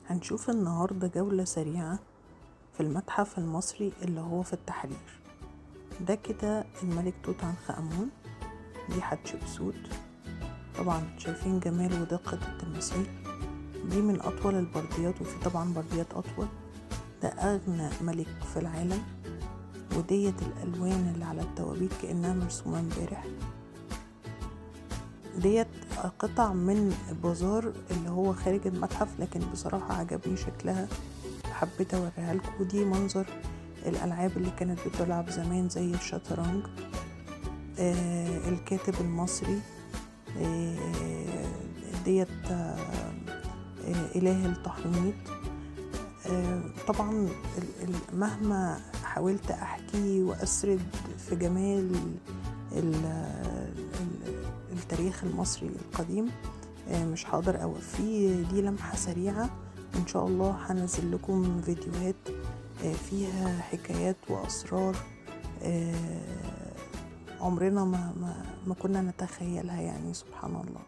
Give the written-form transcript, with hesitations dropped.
هنشوف النهاردة جولة سريعة في المتحف المصري اللي هو في التحرير. ده كده الملك توت عنخ آمون، دي حتشبسوت. طبعا شايفين جمال ودقة التماثيل. دي من أطول البرديات، وفي طبعا برديات أطول. ده أغنى ملك في العالم، وديت الألوان اللي على التوابيت كأنها مرسومة امبارح. ديت قطع من بازار اللي هو خارج المتحف، لكن بصراحة عجبني شكلها، حبيت اوريها لكم. دي منظر الالعاب اللي كانت بتلعب زمان زي الشطرنج. الكاتب المصري. ديت اله التحنيط. طبعا مهما حاولت احكي واسرد في جمال التاريخ المصري القديم مش هقدر اوفيه. دي لمحة سريعة، ان شاء الله هنزل لكم فيديوهات فيها حكايات واسرار عمرنا ما كنا نتخيلها، يعني سبحان الله.